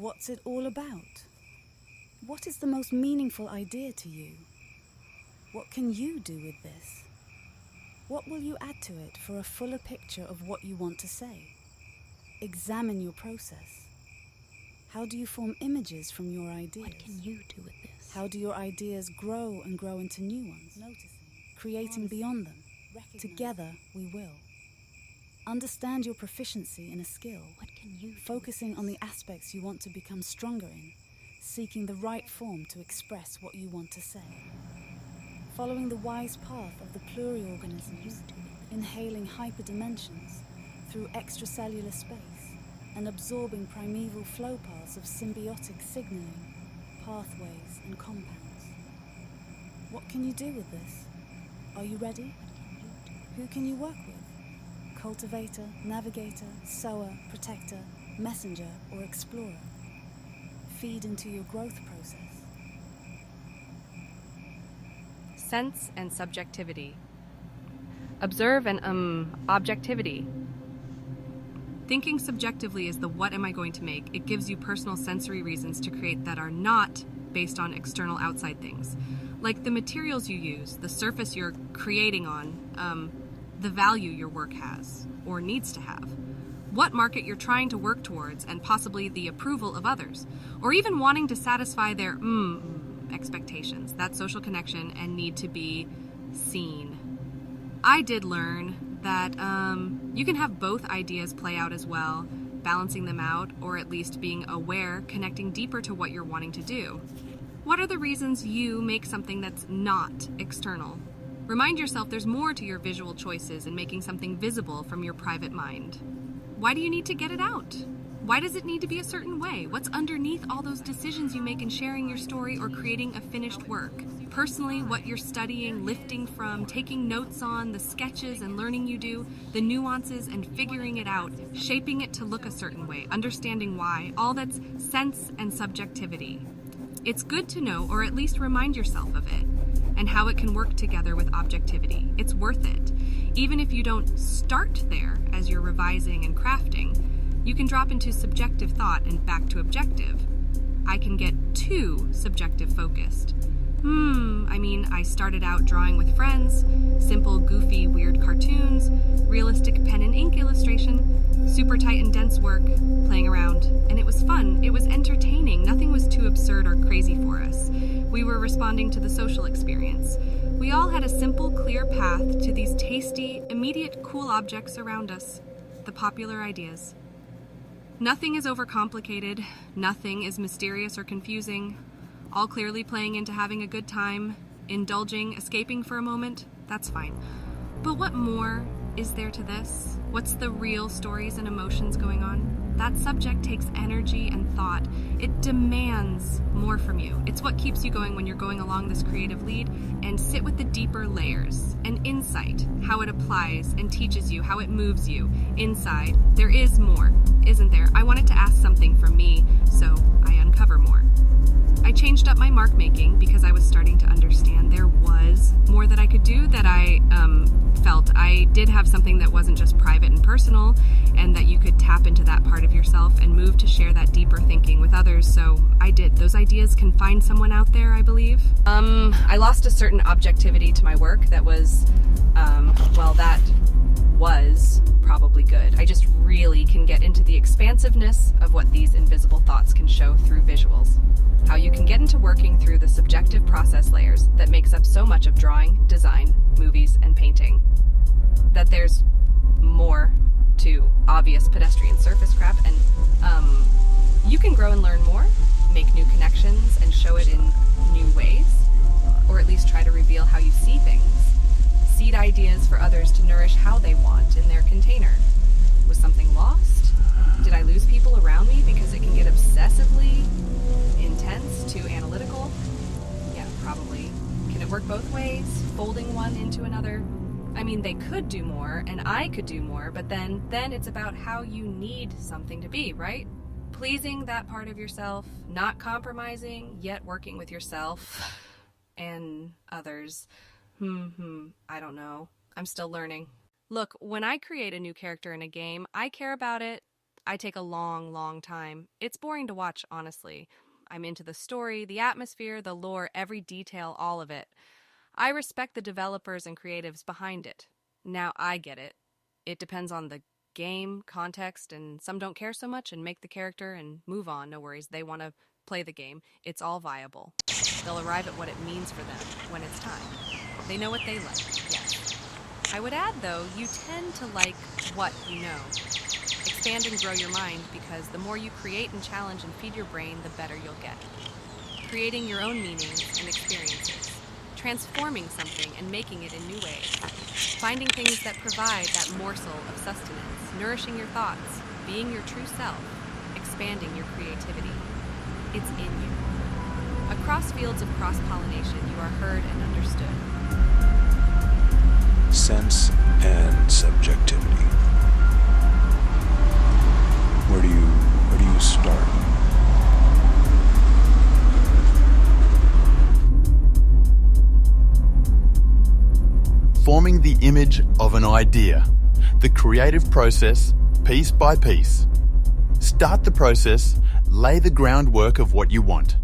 What's it all about? What is the most meaningful idea to you? What can you do with this? What will you add to it for a fuller picture of what you want to say? Examine your process. How do you form images from your ideas? What can you do with this? How do your ideas grow and grow into new ones? Noticing, creating beyond them. Together we will. Understand your proficiency in a skill. What can you do? Focusing on the aspects you want to become stronger in, seeking the right form to express what you want to say. Following the wise path of the pluri-organisms, inhaling hyperdimensions through extracellular space and absorbing primeval flow paths of symbiotic signaling, pathways and compounds. What can you do with this? Are you ready? Who can you work with? Cultivator, navigator, sower, protector, messenger, or explorer? Feed into your growth process. Sense and subjectivity. Observe and objectivity. Thinking subjectively is the what am I going to make. It gives you personal sensory reasons to create that are not based on external outside things. Like the materials you use, the surface you're creating on, the value your work has or needs to have, what market you're trying to work towards and possibly the approval of others, or even wanting to satisfy their expectations, that social connection and need to be seen. I did learn that you can have both ideas play out as well, balancing them out, or at least being aware, connecting deeper to what you're wanting to do. What are the reasons you make something that's not external? Remind yourself there's more to your visual choices in making something visible from your private mind. Why do you need to get it out? Why does it need to be a certain way? What's underneath all those decisions you make in sharing your story or creating a finished work? Personally, what you're studying, lifting from, taking notes on, the sketches and learning you do, the nuances and figuring it out, shaping it to look a certain way, understanding why, all that's sense and subjectivity. It's good to know, or at least remind yourself of it, and how it can work together with objectivity. It's worth it. Even if you don't start there as you're revising and crafting, you can drop into subjective thought and back to objective. I can get too subjective focused. I started out drawing with friends, simple, goofy, weird cartoons, realistic pen and ink illustration, super tight and dense work, playing around, and it was fun, it was entertaining, nothing was too absurd or crazy for us. We were responding to the social experience. We all had a simple, clear path to these tasty, immediate, cool objects around us, the popular ideas. Nothing is overcomplicated, nothing is mysterious or confusing, all clearly playing into having a good time, indulging, escaping for a moment, that's fine. But what more is there to this? What's the real stories and emotions going on? That subject takes energy and thought. It demands more from you. It's what keeps you going when you're going along this creative lead, and sit with the deeper layers and insight, how it applies and teaches you, how it moves you. Inside, there is more, isn't there? I wanted to ask something from me, so I uncover more. I changed up my mark making because I was starting to understand there was more that I could do, that I felt I did have something that wasn't just private and personal, and that you could tap into that part of yourself and move to share that deeper thinking with others. So I did. Those ideas can find someone out there, I believe. I lost a certain objectivity to my work that was, that was probably good. I just really can get into the expansiveness of what these invisible thoughts can show through visuals. How you can get into working through the subjective process layers that makes up so much of drawing, design, movies, and painting. That there's more to obvious pedestrian surface crap, and you can grow and learn more, make new connections, and show it in new ways, or at least try to reveal how you see things. Seed ideas for others to nourish how they want in their container. Was something lost? Did I lose people around me because it can get obsessively intense, too analytical? Yeah, probably. Can it work both ways? Folding one into another? I mean, they could do more, and I could do more, but then it's about how you need something to be, right? Pleasing that part of yourself, not compromising, yet working with yourself and others. I don't know. I'm still learning. Look, when I create a new character in a game, I care about it I take a long, long time. It's boring to watch, honestly. I'm into the story, the atmosphere, the lore, every detail, all of it. I respect the developers and creatives behind it. Now I get it. It depends on the game, context, and some don't care so much and make the character and move on. No worries. They want to play the game. It's all viable. They'll arrive at what it means for them when it's time. They know what they like, yes. I would add, though, you tend to like what you know. Expand and grow your mind, because the more you create and challenge and feed your brain, the better you'll get. Creating your own meanings and experiences. Transforming something and making it in new ways. Finding things that provide that morsel of sustenance. Nourishing your thoughts. Being your true self. Expanding your creativity. It's in you. Across fields of cross-pollination, you are heard and understood. Sense and subjectivity. Where do you start? Forming the image of an idea. The creative process, piece by piece. Start the process, lay the groundwork of what you want.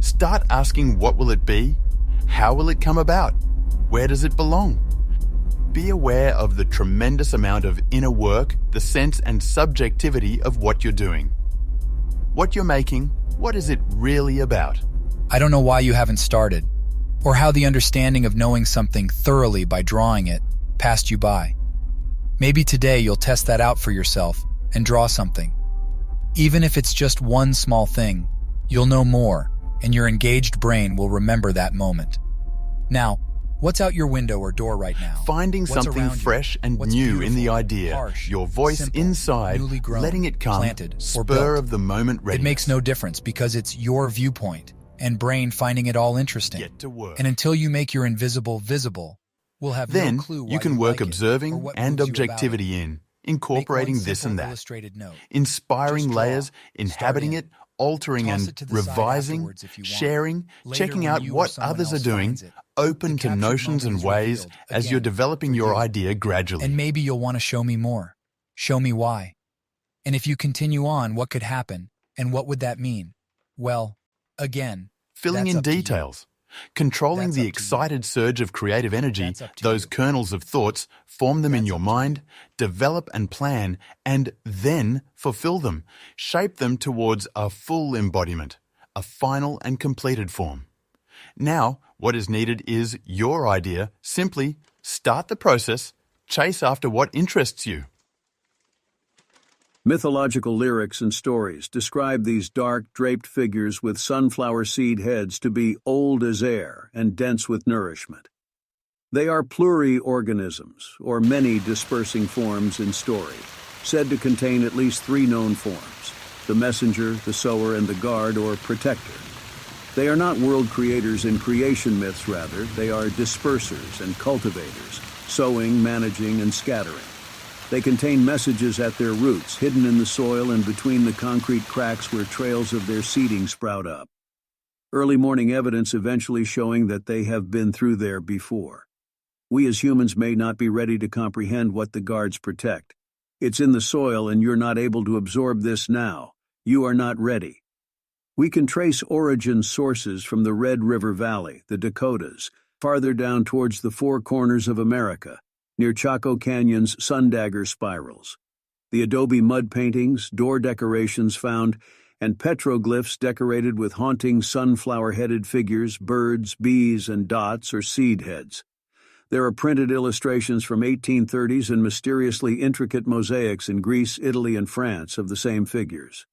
Start asking, what will it be? How will it come about? Where does it belong? Be aware of the tremendous amount of inner work, the sense and subjectivity of what you're doing. What you're making, what is it really about? I don't know why you haven't started, or how the understanding of knowing something thoroughly by drawing it passed you by. Maybe today you'll test that out for yourself and draw something. Even if it's just one small thing, you'll know more, and your engaged brain will remember that moment. Now, what's out your window or door right now? Finding What's something around you? fresh and What's new in the beautiful, idea, harsh, your voice simple, inside, newly grown, letting it come, planted, or spur built? of the moment readiness. It makes no difference, because it's your viewpoint and brain finding it all interesting. Get to work. And until you make your invisible visible, we'll have Then no clue why you can work like it, or observing what and moves you about objectivity it. in, incorporating Make one this simple and that. illustrated note. Inspiring Just draw. layers, inhabiting Start it, altering Toss and it to the side revising, afterwards if you want. sharing, Later, checking when out you or what someone others are else doing, finds it, open the to captured notions moment and is ways revealed, as you're again, developing for your you. idea gradually. And maybe you'll want to show me more. Show me why. And if you continue on, what could happen? And what would that mean? Well, again, Filling that's in up to you. details. Controlling That's the up to you. excited surge of creative energy, That's up to those you. kernels of thoughts, form them in That's your up to mind, develop and plan, and then fulfill them. Shape them towards a full embodiment, a final and completed form. Now, what is needed is your idea. Simply start the process, chase after what interests you. Mythological lyrics and stories describe these dark, draped figures with sunflower seed heads to be old as air and dense with nourishment. They are pluri-organisms, or many dispersing forms in story, said to contain at least 3 known forms: the messenger, the sower, and the guard or protector. They are not world creators in creation myths, rather, they are dispersers and cultivators, sowing, managing, and scattering. They contain messages at their roots, hidden in the soil and between the concrete cracks where trails of their seeding sprout up. Early morning evidence eventually showing that they have been through there before. We as humans may not be ready to comprehend what the guards protect. It's in the soil and you're not able to absorb this now. You are not ready. We can trace origin sources from the Red River Valley, the Dakotas, farther down towards the Four Corners of America, near Chaco Canyon's Sundagger spirals. The adobe mud paintings, door decorations found, and petroglyphs decorated with haunting sunflower-headed figures, birds, bees, and dots or seed heads. There are printed illustrations from 1830s and mysteriously intricate mosaics in Greece, Italy, and France of the same figures.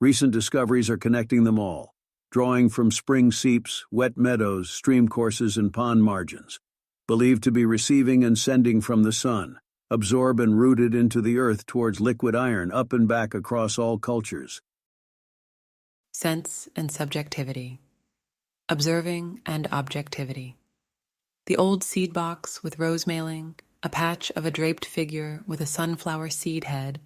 Recent discoveries are connecting them all, drawing from spring seeps, wet meadows, stream courses, and pond margins, believed to be receiving and sending from the sun, absorbed and rooted into the earth towards liquid iron up and back across all cultures. Sense and subjectivity. Observing and objectivity. The old seed box with rose mailing, a patch of a draped figure with a sunflower seed head,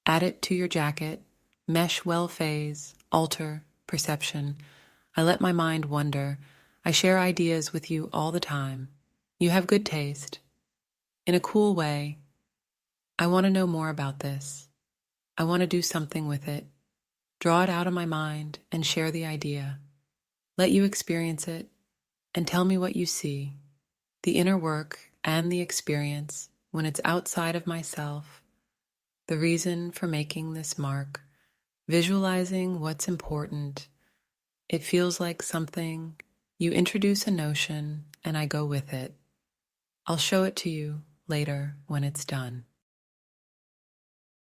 add it to your jacket, Mesh Well Fays, alter, perception. I let my mind wander. I share ideas with you all the time. You have good taste. In a cool way. I want to know more about this. I want to do something with it, draw it out of my mind and share the idea. Let you experience it and tell me what you see, the inner work and the experience when it's outside of myself, the reason for making this mark, visualizing what's important. It feels like something. You introduce a notion and I go with it. I'll show it to you later when it's done.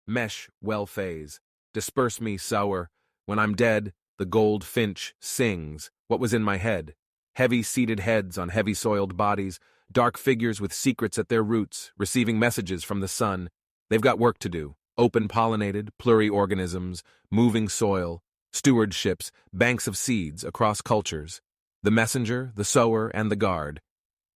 Mesh Well Fays, disperse me sour. When I'm dead, the gold finch sings what was in my head. Heavy-seated heads on heavy-soiled bodies, dark figures with secrets at their roots, receiving messages from the sun. They've got work to do. Open-pollinated, pluri-organisms, moving soil, stewardships, banks of seeds across cultures. The messenger, the sower, and the guard.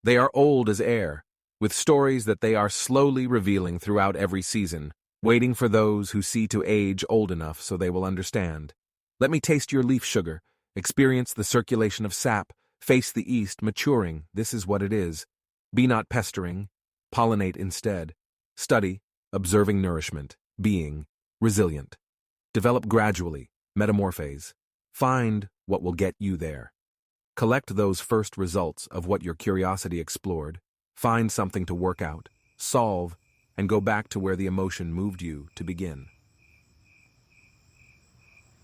They are old as air, with stories that they are slowly revealing throughout every season, waiting for those who see to age old enough so they will understand. Let me taste your leaf sugar, experience the circulation of sap, face the east maturing. This is what it is. Be not pestering, pollinate instead. Study, observing nourishment, being, resilient. Develop gradually, metamorphose. Find what will get you there. Collect those first results of what your curiosity explored. Find something to work out, solve, and go back to where the emotion moved you to begin.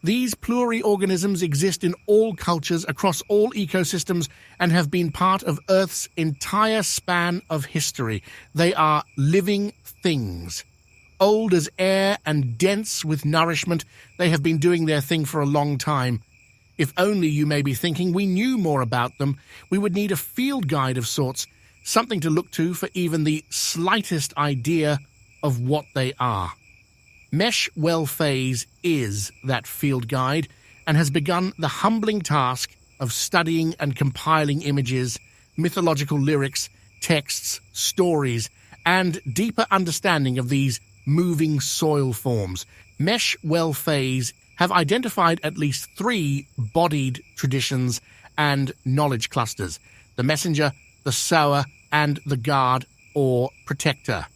These pluri-organisms exist in all cultures across all ecosystems and have been part of Earth's entire span of history. They are living things. Old as air and dense with nourishment, they have been doing their thing for a long time. If only, you may be thinking, we knew more about them. We would need a field guide of sorts, something to look to for even the slightest idea of what they are. Mesh Well Fays is that field guide and has begun the humbling task of studying and compiling images, mythological lyrics, texts, stories, and deeper understanding of these moving soil forms. Mesh Well Fays have identified at least 3 bodied traditions and knowledge clusters: the messenger, the sower, and the guard or protector.